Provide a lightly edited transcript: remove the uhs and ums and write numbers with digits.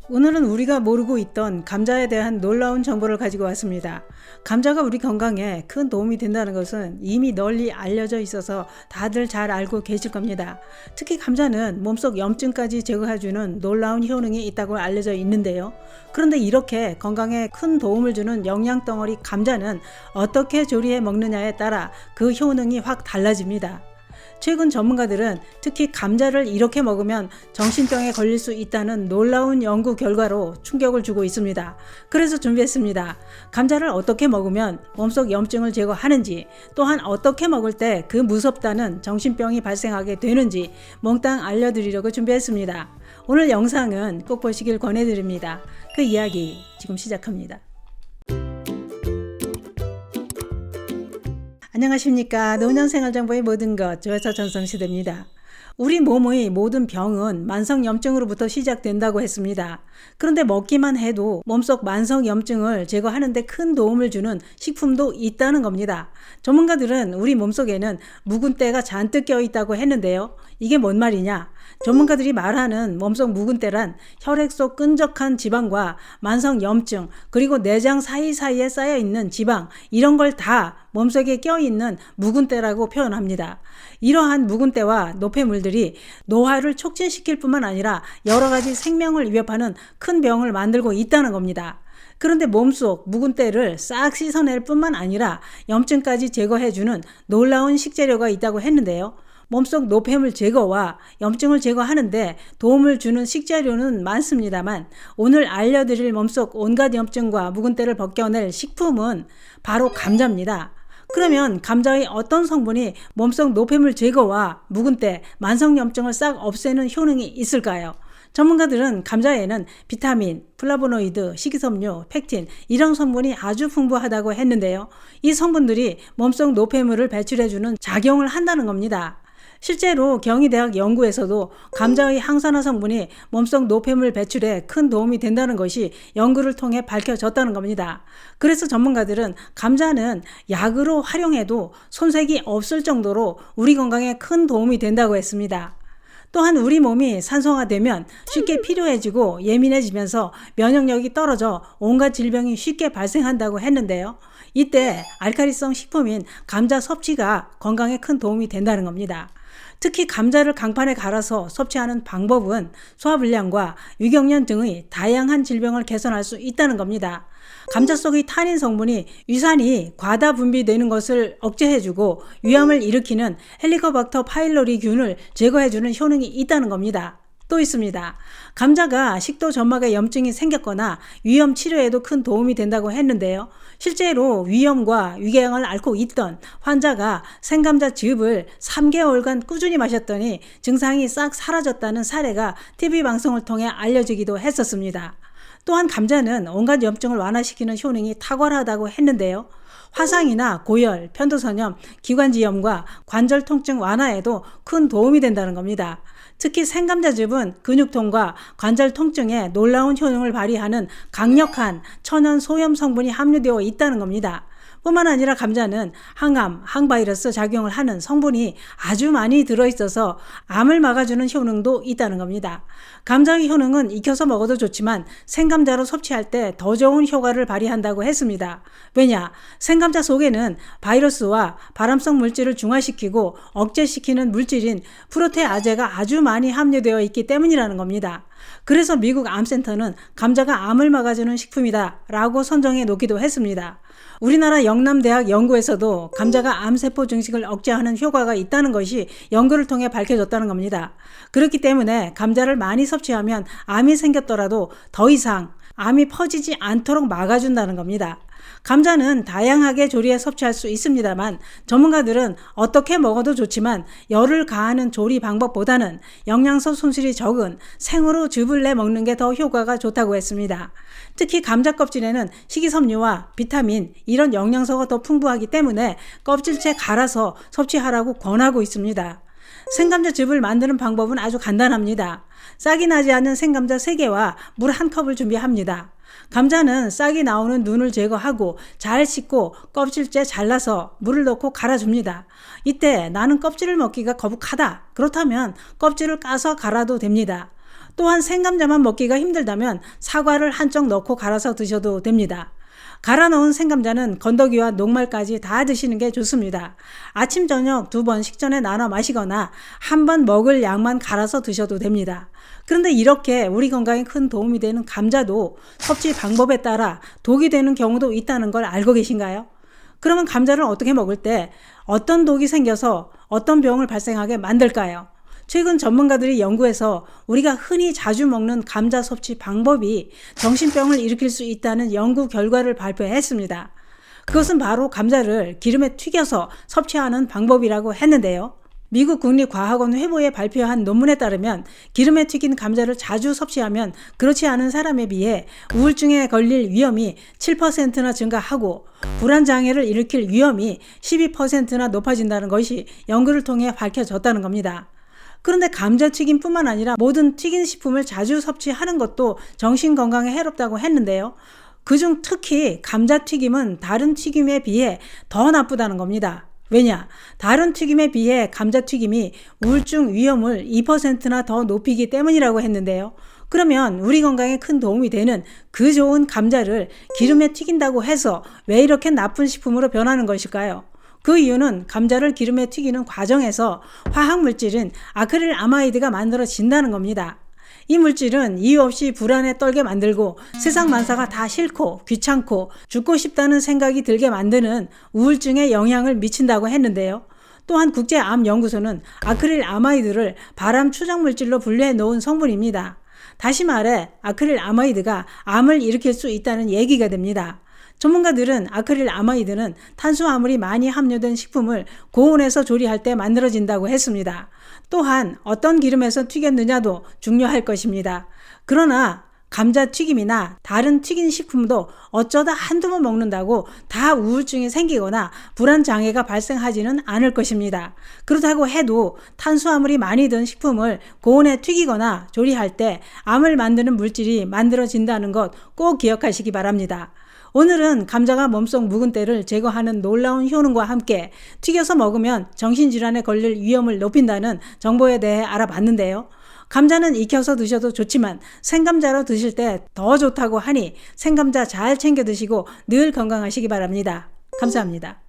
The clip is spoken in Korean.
오늘은 우리가 모르고 있던 감자에 대한 놀라운 정보를 가지고 왔습니다. 감자가 우리 건강에 큰 도움이 된다는 것은 이미 널리 알려져 있어서 다들 잘 알고 계실 겁니다. 특히 감자는 몸속 염증까지 제거해주는 놀라운 효능이 있다고 알려져 있는데요. 그런데 이렇게 건강에 큰 도움을 주는 영양덩어리 감자는 어떻게 조리해 먹느냐에 따라 그 효능이 확 달라집니다. 최근 전문가들은 특히 감자를 이렇게 먹으면 정신병에 걸릴 수 있다는 놀라운 연구 결과로 충격을 주고 있습니다. 그래서 준비했습니다. 감자를 어떻게 먹으면 몸속 염증을 제거하는지, 또한 어떻게 먹을 때 그 무섭다는 정신병이 발생하게 되는지 몽땅 알려드리려고 준비했습니다. 오늘 영상은 꼭 보시길 권해드립니다. 그 이야기 지금 시작합니다. 안녕하십니까. 노년생활정보의 모든 것 조회사 전성시대입니다. 우리 몸의 모든 병은 만성염증으로부터 시작된다고 했습니다. 그런데 먹기만 해도 몸속 만성염증을 제거하는 데 큰 도움을 주는 식품도 있다는 겁니다. 전문가들은 우리 몸속에는 묵은 때가 잔뜩 껴있다고 했는데요. 이게 뭔 말이냐? 전문가들이 말하는 몸속 묵은 때란 혈액 속 끈적한 지방과 만성염증, 그리고 내장 사이사이에 쌓여있는 지방, 이런 걸 다 몸속에 껴있는 묵은 때라고 표현합니다. 이러한 묵은 때와 노폐물들이 노화를 촉진시킬 뿐만 아니라 여러 가지 생명을 위협하는 큰 병을 만들고 있다는 겁니다. 그런데 몸속 묵은 때를 싹 씻어낼 뿐만 아니라 염증까지 제거해주는 놀라운 식재료가 있다고 했는데요. 몸속 노폐물 제거와 염증을 제거하는데 도움을 주는 식재료는 많습니다만, 오늘 알려드릴 몸속 온갖 염증과 묵은 때를 벗겨낼 식품은 바로 감자입니다. 그러면 감자의 어떤 성분이 몸속 노폐물 제거와 묵은 때, 만성염증을 싹 없애는 효능이 있을까요? 전문가들은 감자에는 비타민, 플라보노이드, 식이섬유, 펙틴 이런 성분이 아주 풍부하다고 했는데요. 이 성분들이 몸속 노폐물을 배출해주는 작용을 한다는 겁니다. 실제로 경희대학 연구에서도 감자의 항산화 성분이 몸속 노폐물 배출에 큰 도움이 된다는 것이 연구를 통해 밝혀졌다는 겁니다. 그래서 전문가들은 감자는 약으로 활용해도 손색이 없을 정도로 우리 건강에 큰 도움이 된다고 했습니다. 또한 우리 몸이 산성화되면 쉽게 피로해지고 예민해지면서 면역력이 떨어져 온갖 질병이 쉽게 발생한다고 했는데요. 이때 알칼리성 식품인 감자 섭취가 건강에 큰 도움이 된다는 겁니다. 특히 감자를 강판에 갈아서 섭취하는 방법은 소화불량과 유경련 등의 다양한 질병을 개선할 수 있다는 겁니다. 감자 속의 타닌 성분이 위산이 과다 분비되는 것을 억제해주고 위암을 일으키는 헬리코박터 파일로리균을 제거해주는 효능이 있다는 겁니다. 또 있습니다. 감자가 식도 점막에 염증이 생겼거나 위염 치료에도 큰 도움이 된다고 했는데요. 실제로 위염과 위궤양을 앓고 있던 환자가 생감자즙을 3개월간 꾸준히 마셨더니 증상이 싹 사라졌다는 사례가 TV 방송을 통해 알려지기도 했었습니다. 또한 감자는 온갖 염증을 완화시키는 효능이 탁월하다고 했는데요. 화상이나 고열, 편도선염, 기관지염과 관절 통증 완화에도 큰 도움이 된다는 겁니다. 특히 생감자즙은 근육통과 관절 통증에 놀라운 효능을 발휘하는 강력한 천연 소염 성분이 함유되어 있다는 겁니다. 뿐만 아니라 감자는 항암, 항바이러스 작용을 하는 성분이 아주 많이 들어있어서 암을 막아주는 효능도 있다는 겁니다. 감자의 효능은 익혀서 먹어도 좋지만 생감자로 섭취할 때 더 좋은 효과를 발휘한다고 했습니다. 왜냐? 생감자 속에는 바이러스와 발암성 물질을 중화시키고 억제시키는 물질인 프로테아제가 아주 많이 함유되어 있기 때문이라는 겁니다. 그래서 미국 암센터는 감자가 암을 막아주는 식품이다 라고 선정해 놓기도 했습니다. 우리나라 영남대학 연구에서도 감자가 암세포 증식을 억제하는 효과가 있다는 것이 연구를 통해 밝혀졌다는 겁니다. 그렇기 때문에 감자를 많이 섭취하면 암이 생겼더라도 더 이상 암이 퍼지지 않도록 막아준다는 겁니다. 감자는 다양하게 조리해 섭취할 수 있습니다만, 전문가들은 어떻게 먹어도 좋지만 열을 가하는 조리 방법보다는 영양소 손실이 적은 생으로 즙을 내 먹는 게 더 효과가 좋다고 했습니다. 특히 감자 껍질에는 식이섬유와 비타민 이런 영양소가 더 풍부하기 때문에 껍질째 갈아서 섭취하라고 권하고 있습니다. 생감자즙을 만드는 방법은 아주 간단합니다. 싹이 나지 않는 생감자 3개와 물 1컵을 준비합니다. 감자는 싹이 나오는 눈을 제거하고 잘 씻고 껍질째 잘라서 물을 넣고 갈아줍니다. 이때 나는 껍질을 먹기가 거북하다. 그렇다면 껍질을 까서 갈아도 됩니다. 또한 생감자만 먹기가 힘들다면 사과를 한쪽 넣고 갈아서 드셔도 됩니다. 갈아 넣은 생감자는 건더기와 녹말까지 다 드시는 게 좋습니다. 아침 저녁 2번 식전에 나눠 마시거나 한 번 먹을 양만 갈아서 드셔도 됩니다. 그런데 이렇게 우리 건강에 큰 도움이 되는 감자도 섭취 방법에 따라 독이 되는 경우도 있다는 걸 알고 계신가요? 그러면 감자를 어떻게 먹을 때 어떤 독이 생겨서 어떤 병을 발생하게 만들까요? 최근 전문가들이 연구해서 우리가 흔히 자주 먹는 감자 섭취 방법이 정신병을 일으킬 수 있다는 연구 결과를 발표했습니다. 그것은 바로 감자를 기름에 튀겨서 섭취하는 방법이라고 했는데요. 미국 국립과학원 회보에 발표한 논문에 따르면 기름에 튀긴 감자를 자주 섭취하면 그렇지 않은 사람에 비해 우울증에 걸릴 위험이 7%나 증가하고 불안장애를 일으킬 위험이 12%나 높아진다는 것이 연구를 통해 밝혀졌다는 겁니다. 그런데 감자튀김뿐만 아니라 모든 튀긴 식품을 자주 섭취하는 것도 정신건강에 해롭다고 했는데요. 그중 특히 감자튀김은 다른 튀김에 비해 더 나쁘다는 겁니다. 왜냐? 다른 튀김에 비해 감자튀김이 우울증 위험을 2%나 더 높이기 때문이라고 했는데요. 그러면 우리 건강에 큰 도움이 되는 그 좋은 감자를 기름에 튀긴다고 해서 왜 이렇게 나쁜 식품으로 변하는 것일까요? 그 이유는 감자를 기름에 튀기는 과정에서 화학물질인 아크릴아마이드가 만들어진다는 겁니다. 이 물질은 이유 없이 불안에 떨게 만들고 세상 만사가 다 싫고 귀찮고 죽고 싶다는 생각이 들게 만드는 우울증에 영향을 미친다고 했는데요. 또한 국제암연구소는 아크릴아마이드를 발암 추정물질로 분류해 놓은 성분입니다. 다시 말해 아크릴아마이드가 암을 일으킬 수 있다는 얘기가 됩니다. 전문가들은 아크릴아마이드는 탄수화물이 많이 함유된 식품을 고온에서 조리할 때 만들어진다고 했습니다. 또한 어떤 기름에서 튀겼느냐도 중요할 것입니다. 그러나 감자튀김이나 다른 튀긴 식품도 어쩌다 한두 번 먹는다고 다 우울증이 생기거나 불안장애가 발생하지는 않을 것입니다. 그렇다고 해도 탄수화물이 많이 든 식품을 고온에 튀기거나 조리할 때 암을 만드는 물질이 만들어진다는 것 꼭 기억하시기 바랍니다. 오늘은 감자가 몸속 묵은 때를 제거하는 놀라운 효능과 함께 튀겨서 먹으면 정신질환에 걸릴 위험을 높인다는 정보에 대해 알아봤는데요. 감자는 익혀서 드셔도 좋지만 생감자로 드실 때 더 좋다고 하니 생감자 잘 챙겨 드시고 늘 건강하시기 바랍니다. 감사합니다.